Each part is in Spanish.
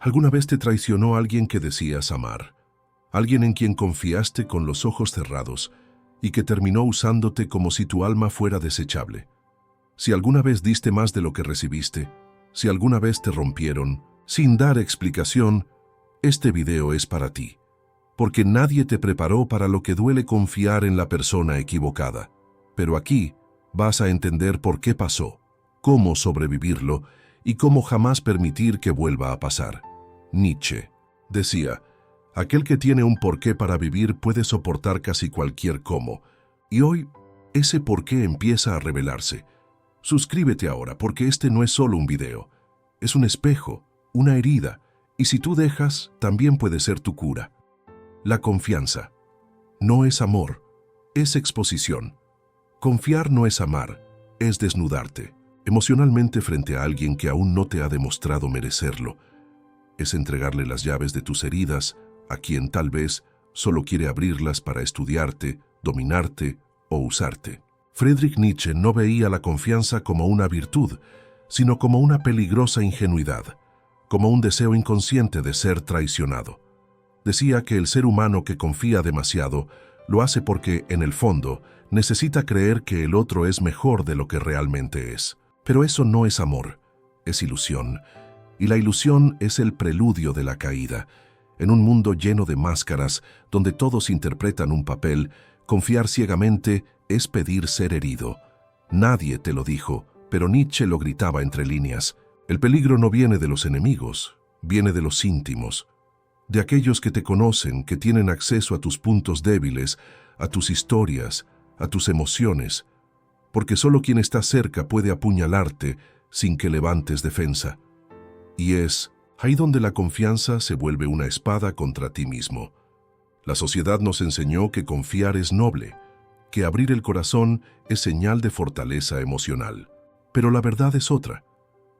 ¿Alguna vez te traicionó alguien que decías amar? Alguien en quien confiaste con los ojos cerrados y que terminó usándote como si tu alma fuera desechable. Si alguna vez diste más de lo que recibiste, si alguna vez te rompieron, sin dar explicación, este video es para ti. Porque nadie te preparó para lo que duele confiar en la persona equivocada. Pero aquí vas a entender por qué pasó, cómo sobrevivirlo y cómo jamás permitir que vuelva a pasar. Nietzsche decía, aquel que tiene un porqué para vivir puede soportar casi cualquier cómo. Y hoy, ese porqué empieza a revelarse. Suscríbete ahora porque este no es solo un video. Es un espejo, una herida, y si tú dejas, también puede ser tu cura. La confianza. No es amor, es exposición. Confiar no es amar, es desnudarte emocionalmente frente a alguien que aún no te ha demostrado merecerlo. Es entregarle las llaves de tus heridas a quien tal vez solo quiere abrirlas para estudiarte, dominarte o usarte. Friedrich Nietzsche no veía la confianza como una virtud, sino como una peligrosa ingenuidad, como un deseo inconsciente de ser traicionado. Decía que el ser humano que confía demasiado lo hace porque, en el fondo, necesita creer que el otro es mejor de lo que realmente es. Pero eso no es amor, es ilusión. Y la ilusión es el preludio de la caída. En un mundo lleno de máscaras, donde todos interpretan un papel, confiar ciegamente es pedir ser herido. Nadie te lo dijo, pero Nietzsche lo gritaba entre líneas. El peligro no viene de los enemigos, viene de los íntimos. De aquellos que te conocen, que tienen acceso a tus puntos débiles, a tus historias, a tus emociones, porque solo quien está cerca puede apuñalarte sin que levantes defensa. Y es ahí donde la confianza se vuelve una espada contra ti mismo. La sociedad nos enseñó que confiar es noble, que abrir el corazón es señal de fortaleza emocional. Pero la verdad es otra.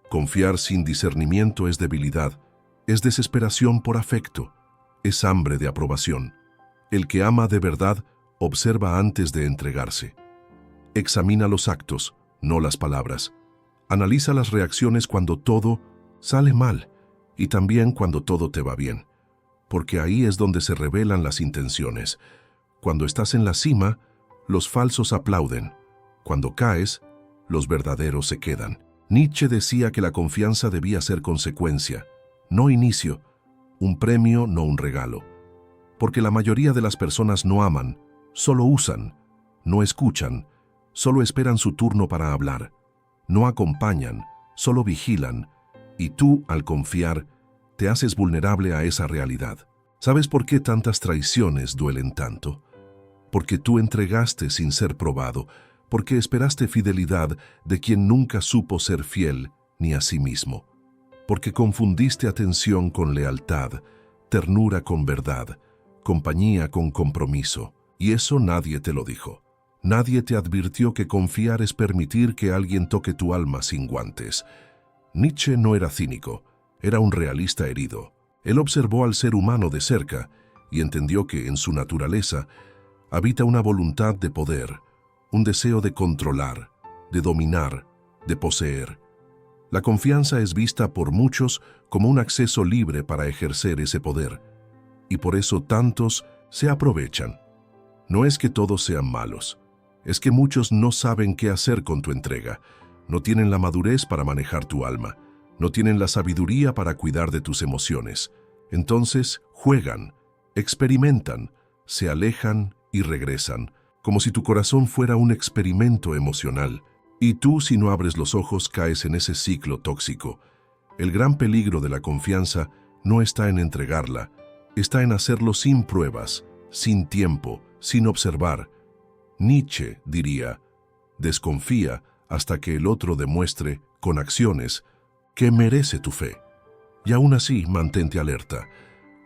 Confiar sin discernimiento es debilidad, es desesperación por afecto, es hambre de aprobación. El que ama de verdad observa antes de entregarse. Examina los actos, no las palabras. Analiza las reacciones cuando todo sale mal y también cuando todo te va bien, porque ahí es donde se revelan las intenciones. Cuando estás en la cima, los falsos aplauden. Cuando caes, los verdaderos se quedan. Nietzsche decía que la confianza debía ser consecuencia, no inicio, un premio, no un regalo. Porque la mayoría de las personas no aman, solo usan, no escuchan, solo esperan su turno para hablar, no acompañan, solo vigilan, y tú, al confiar, te haces vulnerable a esa realidad. ¿Sabes por qué tantas traiciones duelen tanto? Porque tú entregaste sin ser probado, porque esperaste fidelidad de quien nunca supo ser fiel ni a sí mismo. Porque confundiste atención con lealtad, ternura con verdad, compañía con compromiso, y eso nadie te lo dijo. Nadie te advirtió que confiar es permitir que alguien toque tu alma sin guantes. Nietzsche no era cínico, era un realista herido. Él observó al ser humano de cerca y entendió que en su naturaleza habita una voluntad de poder, un deseo de controlar, de dominar, de poseer. La confianza es vista por muchos como un acceso libre para ejercer ese poder, y por eso tantos se aprovechan. No es que todos sean malos, es que muchos no saben qué hacer con tu entrega, no tienen la madurez para manejar tu alma, no tienen la sabiduría para cuidar de tus emociones. Entonces juegan, experimentan, se alejan y regresan, como si tu corazón fuera un experimento emocional. Y tú, si no abres los ojos, caes en ese ciclo tóxico. El gran peligro de la confianza no está en entregarla, está en hacerlo sin pruebas, sin tiempo, sin observar. Nietzsche diría, desconfía hasta que el otro demuestre, con acciones, que merece tu fe. Y aún así, mantente alerta,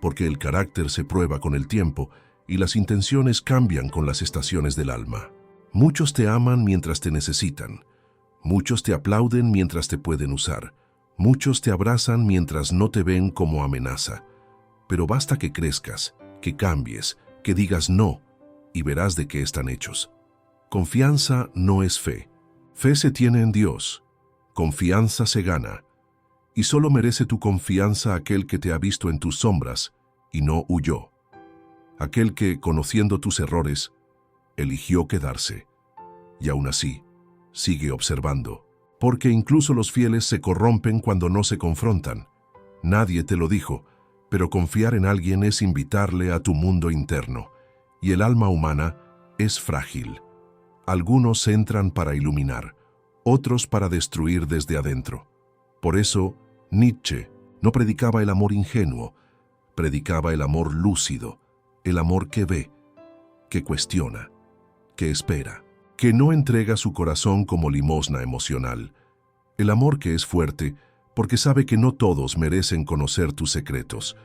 porque el carácter se prueba con el tiempo y las intenciones cambian con las estaciones del alma. Muchos te aman mientras te necesitan. Muchos te aplauden mientras te pueden usar. Muchos te abrazan mientras no te ven como amenaza. Pero basta que crezcas, que cambies, que digas no, y verás de qué están hechos. Confianza no es fe. Fe se tiene en Dios. Confianza se gana. y solo merece tu confianza aquel que te ha visto en tus sombras y no huyó. Aquel que, conociendo tus errores, eligió quedarse. Y aún así, sigue observando. Porque incluso los fieles se corrompen cuando no se confrontan. Nadie te lo dijo, pero confiar en alguien es invitarle a tu mundo interno. Y el alma humana es frágil. Algunos entran para iluminar, otros para destruir desde adentro. Por eso, Nietzsche no predicaba el amor ingenuo, predicaba el amor lúcido, el amor que ve, que cuestiona, que espera, que no entrega su corazón como limosna emocional. El amor que es fuerte porque sabe que no todos merecen conocer tus secretos.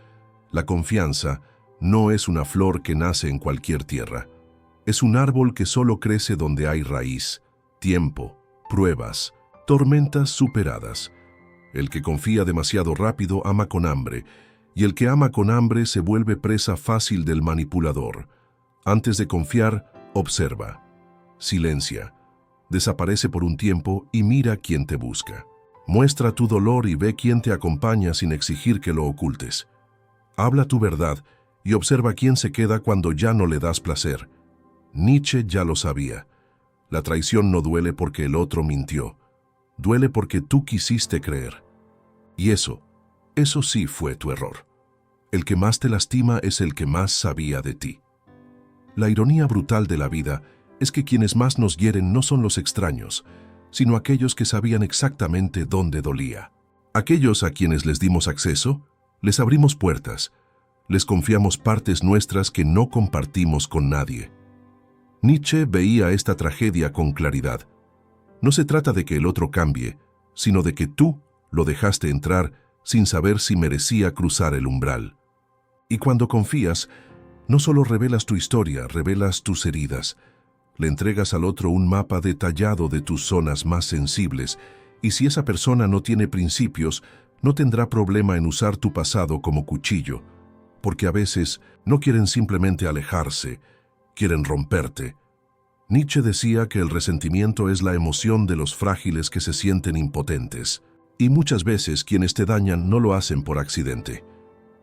La confianza no es una flor que nace en cualquier tierra. Es un árbol que solo crece donde hay raíz, tiempo, pruebas, tormentas superadas. El que confía demasiado rápido ama con hambre, y el que ama con hambre se vuelve presa fácil del manipulador. Antes de confiar, observa, silencia, desaparece por un tiempo y mira quién te busca. Muestra tu dolor y ve quién te acompaña sin exigir que lo ocultes. Habla tu verdad y observa quién se queda cuando ya no le das placer. Nietzsche ya lo sabía. La traición no duele porque el otro mintió. Duele porque tú quisiste creer. Y eso sí fue tu error. El que más te lastima es el que más sabía de ti. La ironía brutal de la vida es que quienes más nos hieren no son los extraños, sino aquellos que sabían exactamente dónde dolía. Aquellos a quienes les dimos acceso, les abrimos puertas, les confiamos partes nuestras que no compartimos con nadie. Nietzsche veía esta tragedia con claridad. No se trata de que el otro cambie, sino de que tú lo dejaste entrar sin saber si merecía cruzar el umbral. Y cuando confías, no solo revelas tu historia, revelas tus heridas. Le entregas al otro un mapa detallado de tus zonas más sensibles, y si esa persona no tiene principios, no tendrá problema en usar tu pasado como cuchillo, porque a veces no quieren simplemente alejarse, quieren romperte. Nietzsche decía que el resentimiento es la emoción de los frágiles que se sienten impotentes, y muchas veces quienes te dañan no lo hacen por accidente.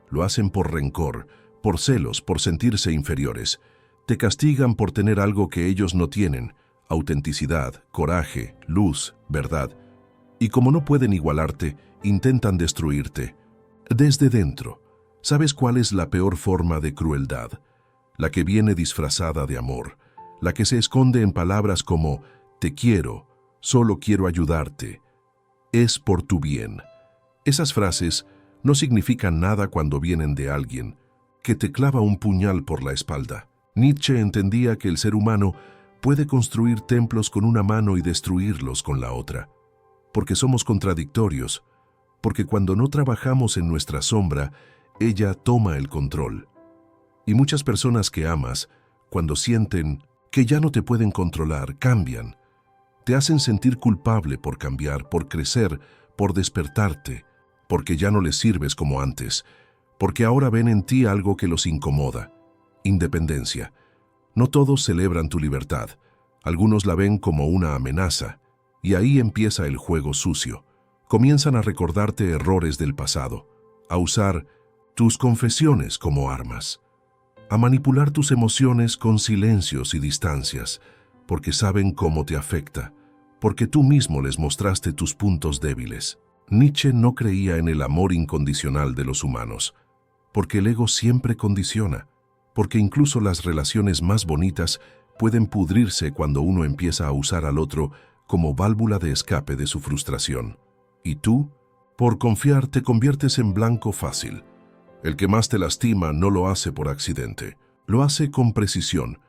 Lo hacen por rencor, por celos, por sentirse inferiores. Te castigan por tener algo que ellos no tienen, autenticidad, coraje, luz, verdad. Y como no pueden igualarte, intentan destruirte. Desde dentro, ¿sabes cuál es la peor forma de crueldad? La que viene disfrazada de amor, la que se esconde en palabras como «te quiero», «solo quiero ayudarte», «es por tu bien». Esas frases no significan nada cuando vienen de alguien que te clava un puñal por la espalda. Nietzsche entendía que el ser humano puede construir templos con una mano y destruirlos con la otra, porque somos contradictorios, porque cuando no trabajamos en nuestra sombra, ella toma el control. Y muchas personas que amas, cuando sienten que ya no te pueden controlar, cambian. Te hacen sentir culpable por cambiar, por crecer, por despertarte, porque ya no les sirves como antes, porque ahora ven en ti algo que los incomoda. Independencia. No todos celebran tu libertad. Algunos la ven como una amenaza, y ahí empieza el juego sucio. Comienzan a recordarte errores del pasado, a usar tus confesiones como armas, a manipular tus emociones con silencios y distancias, porque saben cómo te afecta, porque tú mismo les mostraste tus puntos débiles. Nietzsche no creía en el amor incondicional de los humanos, porque el ego siempre condiciona, porque incluso las relaciones más bonitas pueden pudrirse cuando uno empieza a usar al otro como válvula de escape de su frustración. Y tú, por confiar, te conviertes en blanco fácil. El que más te lastima no lo hace por accidente, lo hace con precisión,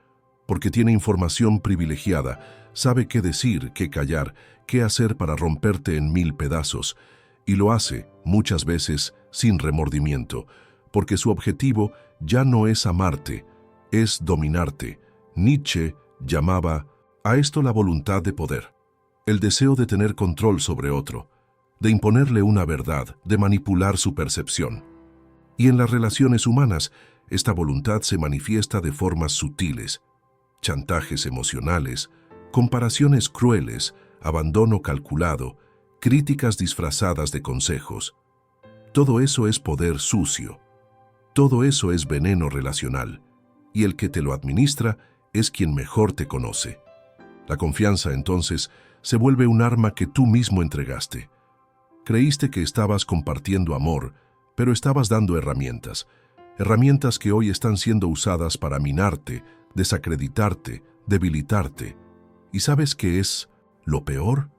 porque tiene información privilegiada, sabe qué decir, qué callar, qué hacer para romperte en 1000 pedazos, y lo hace, muchas veces, sin remordimiento, porque su objetivo ya no es amarte, es dominarte. Nietzsche llamaba a esto la voluntad de poder, el deseo de tener control sobre otro, de imponerle una verdad, de manipular su percepción. Y en las relaciones humanas, esta voluntad se manifiesta de formas sutiles, chantajes emocionales, comparaciones crueles, abandono calculado, críticas disfrazadas de consejos. Todo eso es poder sucio. Todo eso es veneno relacional. Y el que te lo administra es quien mejor te conoce. La confianza, entonces, se vuelve un arma que tú mismo entregaste. Creíste que estabas compartiendo amor, pero estabas dando herramientas. Herramientas que hoy están siendo usadas para minarte, desacreditarte, debilitarte. ¿Y sabes qué es lo peor?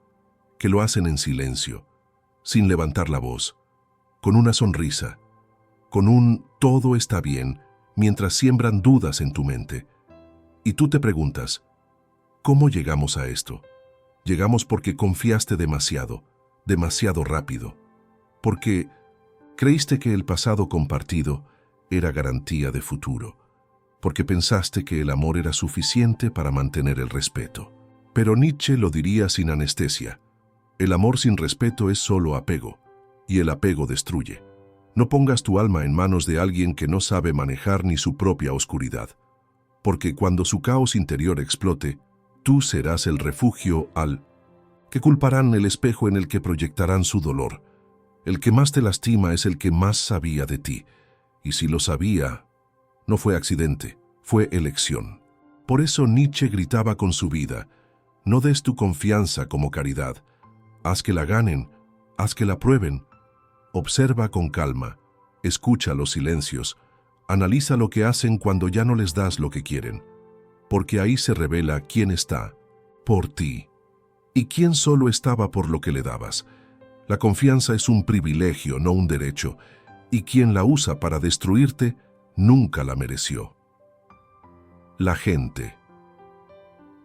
Que lo hacen en silencio, sin levantar la voz, con una sonrisa, con un todo está bien, mientras siembran dudas en tu mente. Y tú te preguntas, ¿cómo llegamos a esto? Llegamos porque confiaste demasiado, demasiado rápido. Porque creíste que el pasado compartido era garantía de futuro. Porque pensaste que el amor era suficiente para mantener el respeto. Pero Nietzsche lo diría sin anestesia. El amor sin respeto es solo apego, y el apego destruye. No pongas tu alma en manos de alguien que no sabe manejar ni su propia oscuridad. Porque cuando su caos interior explote, tú serás el refugio al que culparán el espejo en el que proyectarán su dolor. El que más te lastima es el que más sabía de ti. Y si lo sabía, no fue accidente, fue elección. Por eso Nietzsche gritaba con su vida, no des tu confianza como caridad. Haz que la ganen, haz que la prueben. Observa con calma, escucha los silencios, analiza lo que hacen cuando ya no les das lo que quieren. Porque ahí se revela quién está por ti y quién solo estaba por lo que le dabas. La confianza es un privilegio, no un derecho, y quien la usa para destruirte nunca la mereció. La gente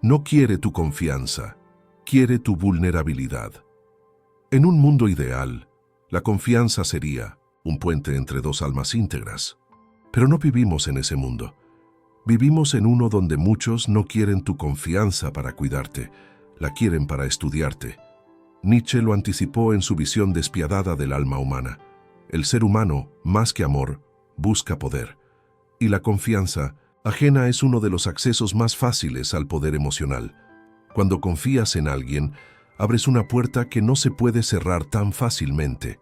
no quiere tu confianza, quiere tu vulnerabilidad. En un mundo ideal, la confianza sería un puente entre dos almas íntegras. Pero no vivimos en ese mundo. Vivimos en uno donde muchos no quieren tu confianza para cuidarte, la quieren para estudiarte. Nietzsche lo anticipó en su visión despiadada del alma humana. El ser humano, más que amor, busca poder. Y la confianza ajena es uno de los accesos más fáciles al poder emocional. Cuando confías en alguien, abres una puerta que no se puede cerrar tan fácilmente.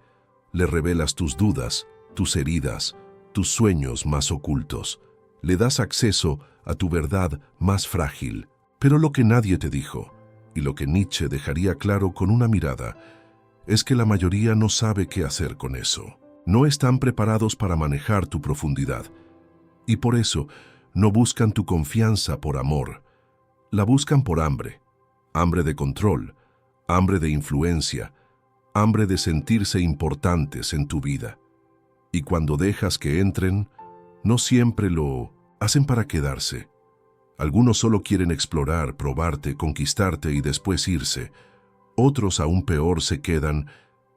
Le revelas tus dudas, tus heridas, tus sueños más ocultos. Le das acceso a tu verdad más frágil. Pero lo que nadie te dijo, y lo que Nietzsche dejaría claro con una mirada, es que la mayoría no sabe qué hacer con eso. No están preparados para manejar tu profundidad. Y por eso, no buscan tu confianza por amor. La buscan por hambre. Hambre de control, hambre de influencia, hambre de sentirse importantes en tu vida. Y cuando dejas que entren, no siempre lo hacen para quedarse. Algunos solo quieren explorar, probarte, conquistarte y después irse. Otros, aún peor, se quedan,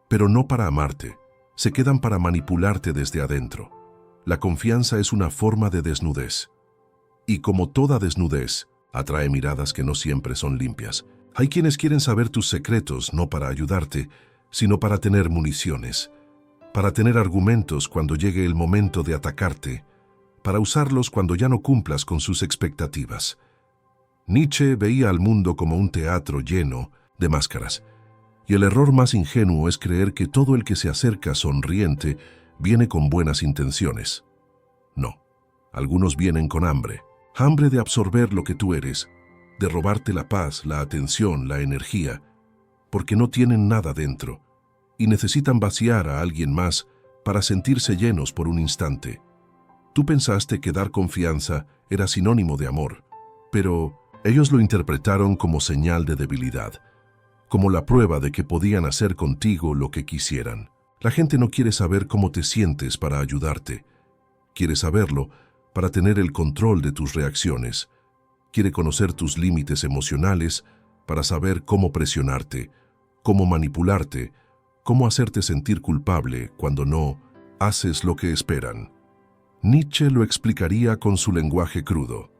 pero no para amarte. Se quedan para manipularte desde adentro. La confianza es una forma de desnudez. Y como toda desnudez, atrae miradas que no siempre son limpias. Hay quienes quieren saber tus secretos no para ayudarte, sino para tener municiones, para tener argumentos cuando llegue el momento de atacarte, para usarlos cuando ya no cumplas con sus expectativas. Nietzsche veía al mundo como un teatro lleno de máscaras, y el error más ingenuo es creer que todo el que se acerca sonriente viene con buenas intenciones. No, algunos vienen con hambre de absorber lo que tú eres, de robarte la paz, la atención, la energía, porque no tienen nada dentro y necesitan vaciar a alguien más para sentirse llenos por un instante. Tú pensaste que dar confianza era sinónimo de amor, pero ellos lo interpretaron como señal de debilidad, como la prueba de que podían hacer contigo lo que quisieran. La gente no quiere saber cómo te sientes para ayudarte. Quiere saberlo para tener el control de tus reacciones. Quiere conocer tus límites emocionales para saber cómo presionarte, cómo manipularte, cómo hacerte sentir culpable cuando no haces lo que esperan. Nietzsche lo explicaría con su lenguaje crudo.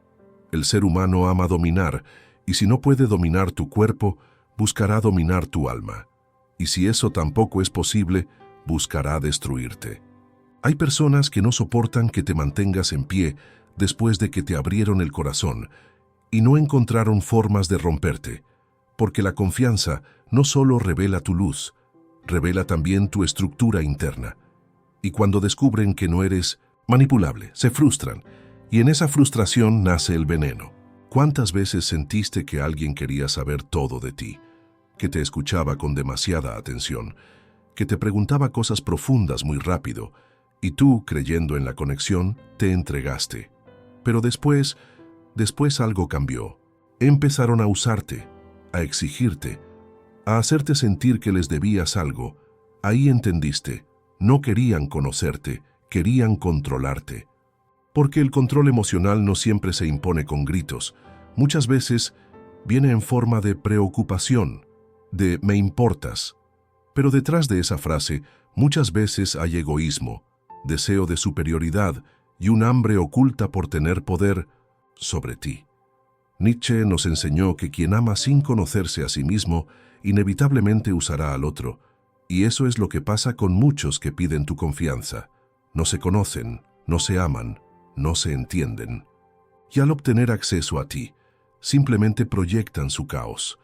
El ser humano ama dominar, y si no puede dominar tu cuerpo, buscará dominar tu alma. Y si eso tampoco es posible, buscará destruirte. Hay personas que no soportan que te mantengas en pie después de que te abrieron el corazón y no encontraron formas de romperte, Porque la confianza no solo revela tu luz, revela también tu estructura interna. Y cuando descubren que no eres manipulable, se frustran, y en esa frustración nace el veneno. ¿Cuántas veces sentiste que alguien quería saber todo de ti, que te escuchaba con demasiada atención, que te preguntaba cosas profundas muy rápido, y tú, creyendo en la conexión, te entregaste? Pero después algo cambió. Empezaron a usarte, a exigirte, a hacerte sentir que les debías algo. Ahí entendiste, no querían conocerte, querían controlarte. Porque el control emocional no siempre se impone con gritos. Muchas veces viene en forma de preocupación, de «me importas». Pero detrás de esa frase muchas veces hay egoísmo, deseo de superioridad y un hambre oculta por tener poder sobre ti. Nietzsche nos enseñó que quien ama sin conocerse a sí mismo inevitablemente usará al otro, y eso es lo que pasa con muchos que piden tu confianza. No se conocen, no se aman, no se entienden. Y al obtener acceso a ti, simplemente proyectan su caos.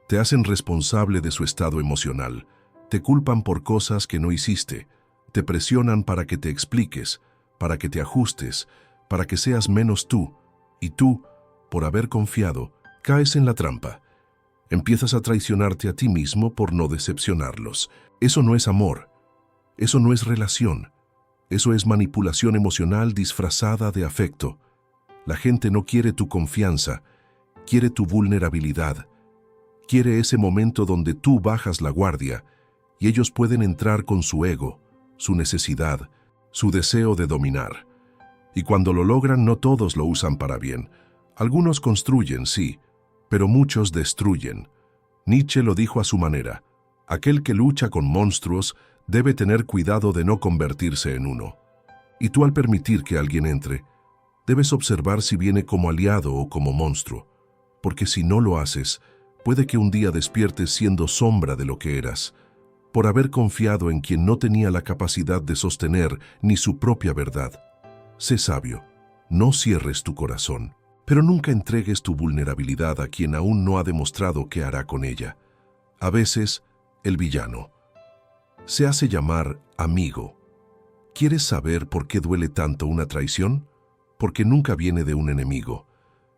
Te hacen responsable de su estado emocional, te culpan por cosas que no hiciste, te presionan para que te expliques, para que te ajustes, para que seas menos tú, y tú, por haber confiado, caes en la trampa. Empiezas a traicionarte a ti mismo por no decepcionarlos. Eso no es amor, eso no es relación, eso es manipulación emocional disfrazada de afecto. La gente no quiere tu confianza, quiere tu vulnerabilidad, quiere ese momento donde tú bajas la guardia y ellos pueden entrar con su ego, su necesidad, su deseo de dominar. Y cuando lo logran, no todos lo usan para bien. Algunos construyen, sí, pero muchos destruyen. Nietzsche lo dijo a su manera: aquel que lucha con monstruos debe tener cuidado de no convertirse en uno. Y tú, al permitir que alguien entre, debes observar si viene como aliado o como monstruo, porque si no lo haces, puede que un día despiertes siendo sombra de lo que eras, por haber confiado en quien no tenía la capacidad de sostener ni su propia verdad. Sé sabio, no cierres tu corazón, pero nunca entregues tu vulnerabilidad a quien aún no ha demostrado qué hará con ella. A veces, el villano se hace llamar amigo. ¿Quieres saber por qué duele tanto una traición? Porque nunca viene de un enemigo.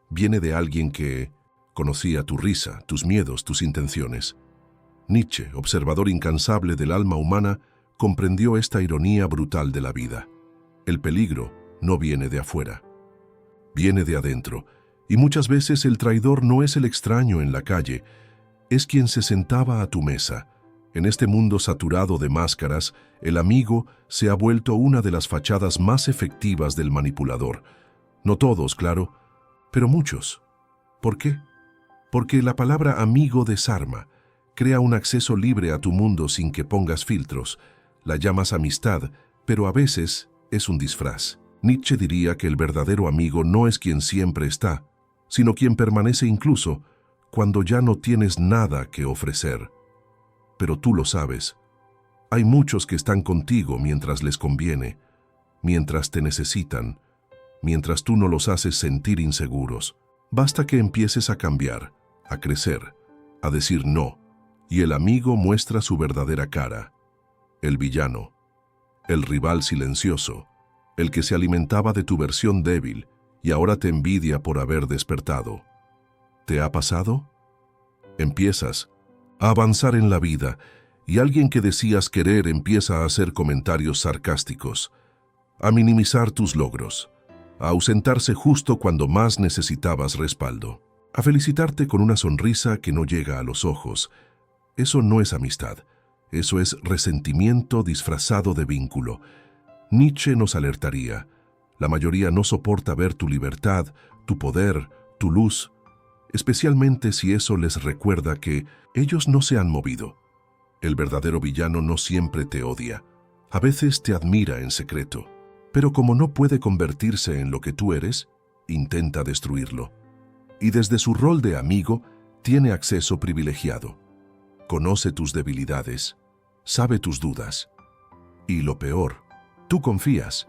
Viene de alguien que conocía tu risa, tus miedos, tus intenciones. Nietzsche, observador incansable del alma humana, comprendió esta ironía brutal de la vida. El peligro no viene de afuera, viene de adentro, y muchas veces el traidor no es el extraño en la calle, es quien se sentaba a tu mesa. En este mundo saturado de máscaras, el amigo se ha vuelto una de las fachadas más efectivas del manipulador. No todos, claro, pero muchos. ¿Por qué? Porque la palabra amigo desarma, crea un acceso libre a tu mundo sin que pongas filtros. La llamas amistad, pero a veces es un disfraz. Nietzsche diría que el verdadero amigo no es quien siempre está, sino quien permanece incluso cuando ya no tienes nada que ofrecer. Pero tú lo sabes. Hay muchos que están contigo mientras les conviene, mientras te necesitan, mientras tú no los haces sentir inseguros. Basta que empieces a cambiar, a crecer, a decir no, y el amigo muestra su verdadera cara. El villano, el rival silencioso, el que se alimentaba de tu versión débil y ahora te envidia por haber despertado. ¿Te ha pasado? Empiezas a avanzar en la vida y alguien que decías querer empieza a hacer comentarios sarcásticos, a minimizar tus logros, a ausentarse justo cuando más necesitabas respaldo, a felicitarte con una sonrisa que no llega a los ojos. Eso no es amistad, eso es resentimiento disfrazado de vínculo. Nietzsche nos alertaría: la mayoría no soporta ver tu libertad, tu poder, tu luz, especialmente si eso les recuerda que ellos no se han movido. El verdadero villano no siempre te odia, a veces te admira en secreto, pero como no puede convertirse en lo que tú eres, intenta destruirlo. Y desde su rol de amigo, tiene acceso privilegiado. Conoce tus debilidades, sabe tus dudas. Y lo peor, tú confías.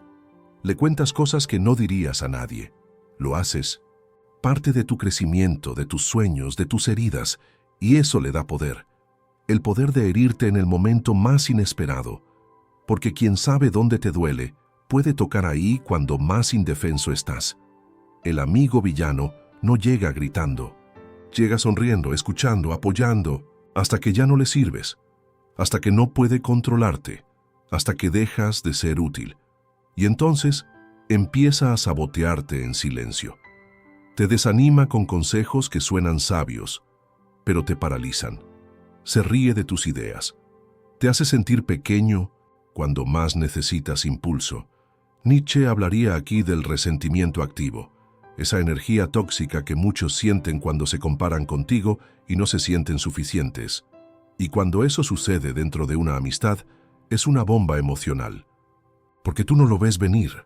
Le cuentas cosas que no dirías a nadie. Lo haces. Parte de tu crecimiento, de tus sueños, de tus heridas, Y eso le da poder. El poder de herirte en el momento más inesperado. Porque quien sabe dónde te duele, puede tocar ahí cuando más indefenso estás. El amigo villano no llega gritando. Llega sonriendo, escuchando, apoyando, hasta que ya no le sirves. Hasta que no puede controlarte. Hasta que dejas de ser útil. Y entonces empieza a sabotearte en silencio. Te desanima con consejos que suenan sabios, pero te paralizan. Se ríe de tus ideas. Te hace sentir pequeño cuando más necesitas impulso. Nietzsche hablaría aquí del resentimiento activo, esa energía tóxica que muchos sienten cuando se comparan contigo y no se sienten suficientes. Y cuando eso sucede dentro de una amistad, es una bomba emocional. Porque tú no lo ves venir.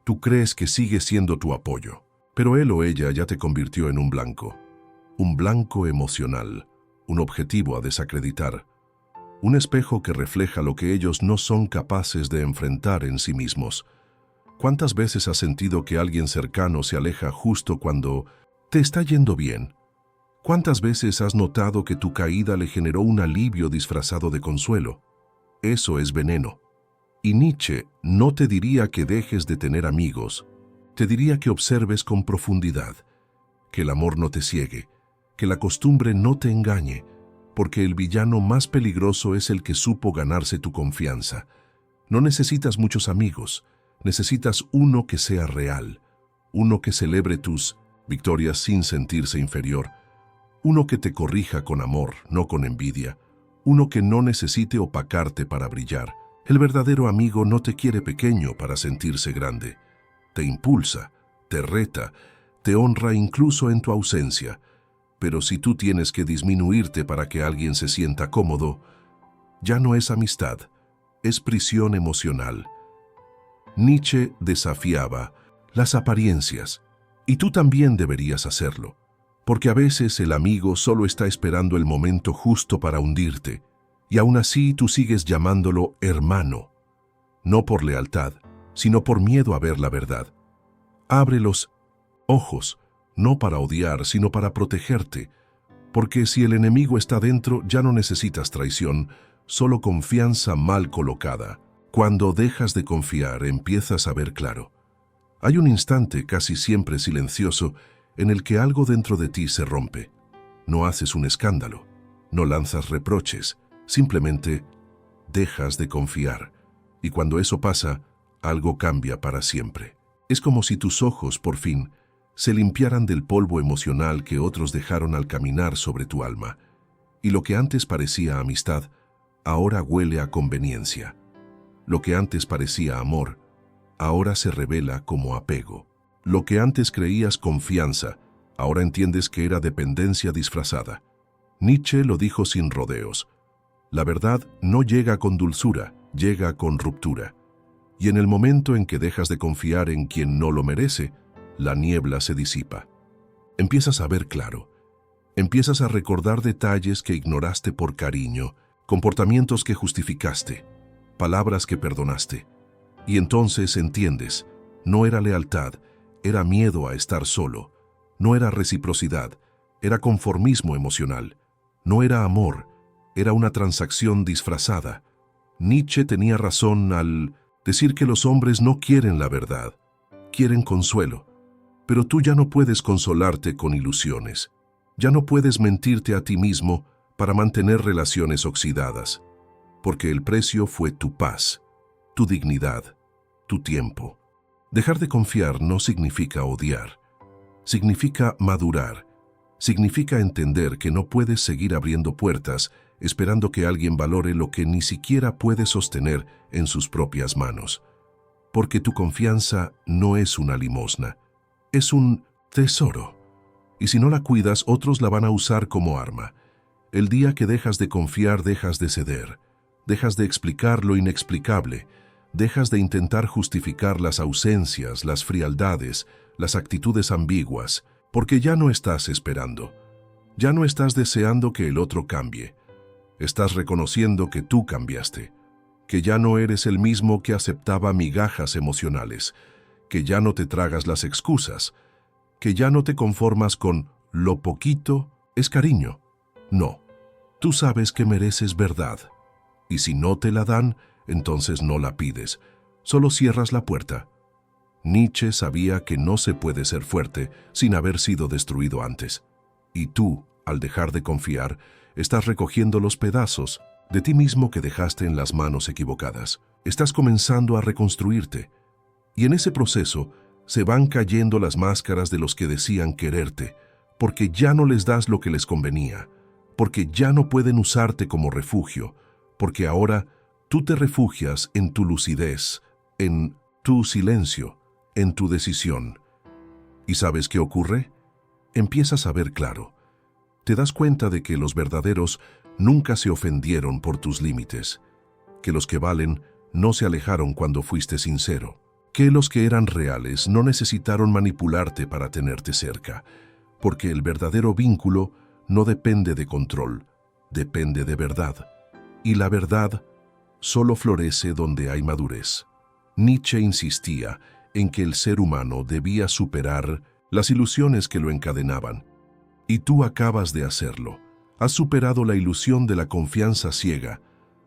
Tú crees que sigue siendo tu apoyo, pero él o ella ya te convirtió en un blanco emocional, un objetivo a desacreditar, un espejo que refleja lo que ellos no son capaces de enfrentar en sí mismos. ¿Cuántas veces has sentido que alguien cercano se aleja justo cuando te está yendo bien? ¿Cuántas veces has notado que tu caída le generó un alivio disfrazado de consuelo? Eso es veneno. Y Nietzsche no te diría que dejes de tener amigos, te diría que observes con profundidad, que el amor no te ciegue, que la costumbre no te engañe, porque el villano más peligroso es el que supo ganarse tu confianza. No necesitas muchos amigos, necesitas uno que sea real, uno que celebre tus victorias sin sentirse inferior, uno que te corrija con amor, no con envidia, uno que no necesite opacarte para brillar. El verdadero amigo no te quiere pequeño para sentirse grande. Te impulsa, te reta, te honra incluso en tu ausencia. Pero si tú tienes que disminuirte para que alguien se sienta cómodo, ya no es amistad, es prisión emocional. Nietzsche desafiaba las apariencias, y tú también deberías hacerlo, porque a veces el amigo solo está esperando el momento justo para hundirte, y aún así tú sigues llamándolo hermano, no por lealtad, sino por miedo a ver la verdad. Abre los ojos, no para odiar, sino para protegerte, porque si el enemigo está dentro, ya no necesitas traición, solo confianza mal colocada. Cuando dejas de confiar, empiezas a ver claro. Hay un instante, casi siempre silencioso, en el que algo dentro de ti se rompe. No haces un escándalo, no lanzas reproches, simplemente dejas de confiar. Y cuando eso pasa, algo cambia para siempre. Es como si tus ojos, por fin, se limpiaran del polvo emocional que otros dejaron al caminar sobre tu alma. Y lo que antes parecía amistad, ahora huele a conveniencia. Lo que antes parecía amor, ahora se revela como apego. Lo que antes creías confianza, ahora entiendes que era dependencia disfrazada. Nietzsche lo dijo sin rodeos. La verdad no llega con dulzura, llega con ruptura. Y en el momento en que dejas de confiar en quien no lo merece, la niebla se disipa. Empiezas a ver claro. Empiezas a recordar detalles que ignoraste por cariño, comportamientos que justificaste, palabras que perdonaste. Y entonces entiendes, no era lealtad, era miedo a estar solo, no era reciprocidad, era conformismo emocional, no era amor, era una transacción disfrazada. Nietzsche tenía razón al decir que los hombres no quieren la verdad, quieren consuelo. Pero tú ya no puedes consolarte con ilusiones, ya no puedes mentirte a ti mismo para mantener relaciones oxidadas, porque el precio fue tu paz, tu dignidad, tu tiempo. Dejar de confiar no significa odiar, significa madurar, significa entender que no puedes seguir abriendo puertas esperando que alguien valore lo que ni siquiera puede sostener en sus propias manos. Porque tu confianza no es una limosna, es un tesoro. Y si no la cuidas, otros la van a usar como arma. El día que dejas de confiar, dejas de ceder, dejas de explicar lo inexplicable, dejas de intentar justificar las ausencias, las frialdades, las actitudes ambiguas, porque ya no estás esperando. Ya no estás deseando que el otro cambie. Estás reconociendo que tú cambiaste, que ya no eres el mismo que aceptaba migajas emocionales, que ya no te tragas las excusas, que ya no te conformas con lo poquito es cariño, No, tú sabes que mereces verdad. Y si no te la dan, entonces no la pides, solo cierras la puerta. Nietzsche sabía que no se puede ser fuerte sin haber sido destruido antes. Y tú, al dejar de confiar, estás recogiendo los pedazos de ti mismo que dejaste en las manos equivocadas. Estás comenzando a reconstruirte. Y en ese proceso se van cayendo las máscaras de los que decían quererte, porque ya no les das lo que les convenía, porque ya no pueden usarte como refugio, porque ahora tú te refugias en tu lucidez, en tu silencio, en tu decisión. ¿Y sabes qué ocurre? Empiezas a ver claro. Te das cuenta de que los verdaderos nunca se ofendieron por tus límites, que los que valen no se alejaron cuando fuiste sincero, que los que eran reales no necesitaron manipularte para tenerte cerca, porque el verdadero vínculo no depende de control, depende de verdad. Y la verdad solo florece donde hay madurez. Nietzsche insistía en que el ser humano debía superar las ilusiones que lo encadenaban. Y tú acabas de hacerlo. Has superado la ilusión de la confianza ciega.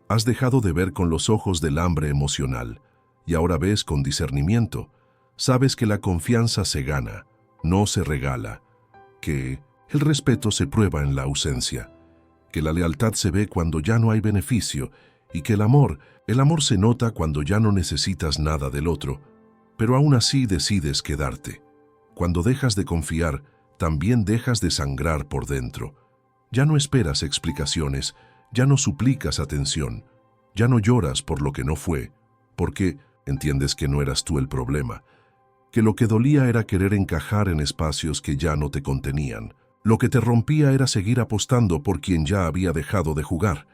Has dejado de ver con los ojos del hambre emocional. Y ahora ves con discernimiento. Sabes que la confianza se gana, no se regala. Que el respeto se prueba en la ausencia. Que la lealtad se ve cuando ya no hay beneficio. Y que el amor se nota cuando ya no necesitas nada del otro. Pero aún así decides quedarte. Cuando dejas de confiar, también dejas de sangrar por dentro. Ya no esperas explicaciones, ya no suplicas atención, ya no lloras por lo que no fue, porque entiendes que no eras tú el problema, que lo que dolía era querer encajar en espacios que ya no te contenían. Lo que te rompía era seguir apostando por quien ya había dejado de jugar.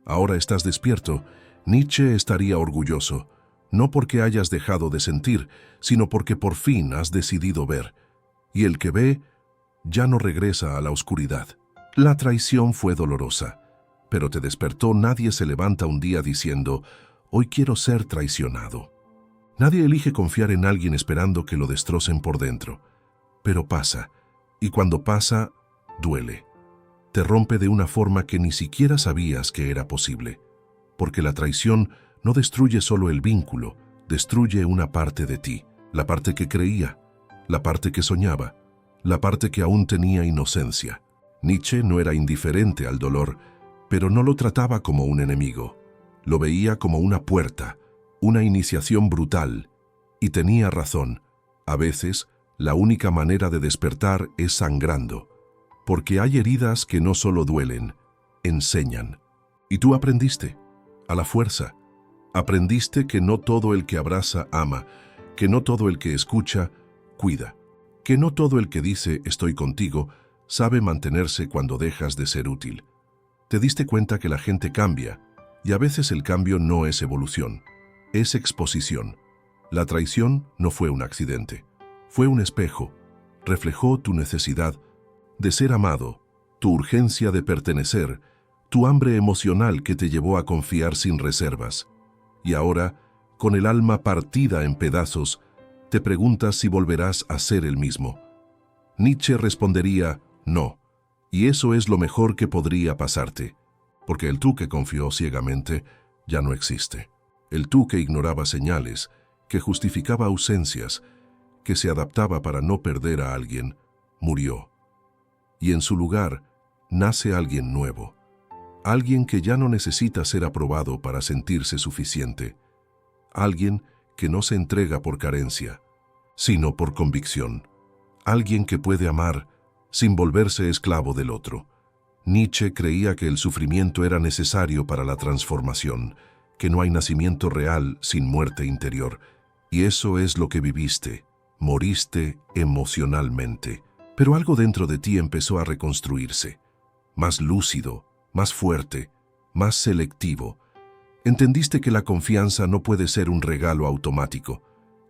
Ahora estás despierto. Nietzsche estaría orgulloso, no porque hayas dejado de sentir, sino porque por fin has decidido ver. Y el que ve ya no regresa a la oscuridad. La traición fue dolorosa, pero te despertó. Nadie se levanta un día diciendo, hoy quiero ser traicionado. Nadie elige confiar en alguien esperando que lo destrocen por dentro. Pero pasa, y cuando pasa, duele. Te rompe de una forma que ni siquiera sabías que era posible. Porque la traición no destruye solo el vínculo, destruye una parte de ti, la parte que creía, la parte que soñaba, la parte que aún tenía inocencia. Nietzsche no era indiferente al dolor, pero no lo trataba como un enemigo. Lo veía como una puerta, una iniciación brutal. Y tenía razón. A veces, la única manera de despertar es sangrando. Porque hay heridas que no solo duelen, enseñan. Y tú aprendiste, a la fuerza. Aprendiste que no todo el que abraza ama, que no todo el que escucha cuida, que no todo el que dice estoy contigo sabe mantenerse cuando dejas de ser útil. Te diste cuenta que la gente cambia, y a veces el cambio no es evolución, es exposición. La traición no fue un accidente, fue un espejo. Reflejó tu necesidad de ser amado, tu urgencia de pertenecer, tu hambre emocional que te llevó a confiar sin reservas. Y ahora, con el alma partida en pedazos, te preguntas si volverás a ser el mismo. Nietzsche respondería, no, y eso es lo mejor que podría pasarte, porque el tú que confió ciegamente ya no existe. El tú que ignoraba señales, que justificaba ausencias, que se adaptaba para no perder a alguien, murió. Y en su lugar nace alguien nuevo, alguien que ya no necesita ser aprobado para sentirse suficiente, alguien que no se entrega por carencia, sino por convicción, alguien que puede amar sin volverse esclavo del otro. Nietzsche creía que el sufrimiento era necesario para la transformación, que no hay nacimiento real sin muerte interior, y eso es lo que viviste, moriste emocionalmente. Pero algo dentro de ti empezó a reconstruirse, más lúcido, más fuerte, más selectivo. Entendiste que la confianza no puede ser un regalo automático,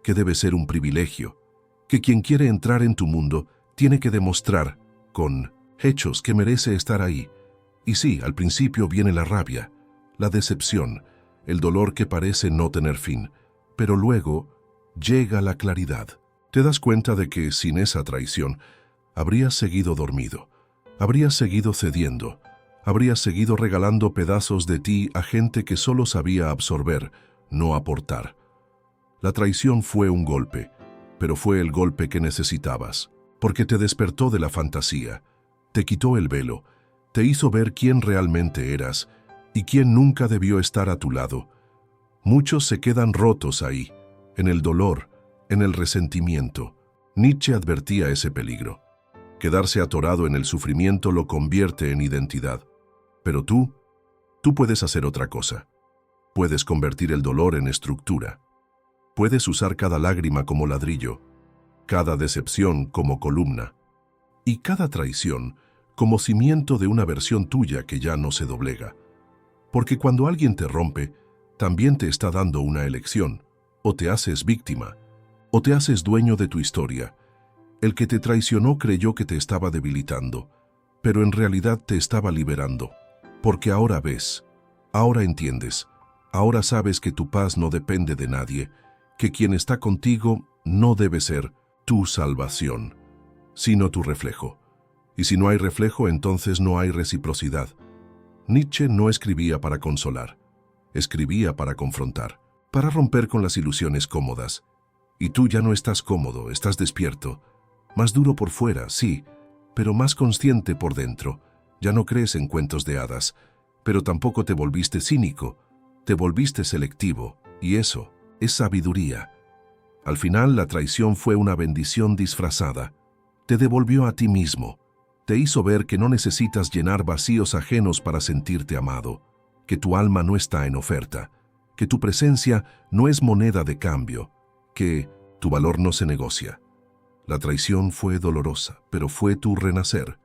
que debe ser un privilegio, que quien quiere entrar en tu mundo tiene que demostrar, con hechos, que merece estar ahí. Y sí, al principio viene la rabia, la decepción, el dolor que parece no tener fin, pero luego llega la claridad. Te das cuenta de que sin esa traición habrías seguido dormido, habrías seguido cediendo, habrías seguido regalando pedazos de ti a gente que solo sabía absorber, no aportar. La traición fue un golpe, pero fue el golpe que necesitabas, porque te despertó de la fantasía, te quitó el velo, te hizo ver quién realmente eras y quién nunca debió estar a tu lado. Muchos se quedan rotos ahí, en el dolor, en el resentimiento. Nietzsche advertía ese peligro. Quedarse atorado en el sufrimiento lo convierte en identidad. Pero tú puedes hacer otra cosa. Puedes convertir el dolor en estructura. Puedes usar cada lágrima como ladrillo, cada decepción como columna y cada traición como cimiento de una versión tuya que ya no se doblega. Porque cuando alguien te rompe, también te está dando una elección. O te haces víctima, o te haces dueño de tu historia. El que te traicionó creyó que te estaba debilitando, pero en realidad te estaba liberando. Porque ahora ves, ahora entiendes, ahora sabes que tu paz no depende de nadie, que quien está contigo no debe ser tu salvación, sino tu reflejo. Y si no hay reflejo, entonces no hay reciprocidad. Nietzsche no escribía para consolar, escribía para confrontar, para romper con las ilusiones cómodas. Y tú ya no estás cómodo, estás despierto, más duro por fuera, sí, pero más consciente por dentro. Ya no crees en cuentos de hadas, pero tampoco te volviste cínico, te volviste selectivo, y eso es sabiduría. Al final, la traición fue una bendición disfrazada. Te devolvió a ti mismo. Te hizo ver que no necesitas llenar vacíos ajenos para sentirte amado, que tu alma no está en oferta, que tu presencia no es moneda de cambio, que tu valor no se negocia. La traición fue dolorosa, pero fue tu renacer.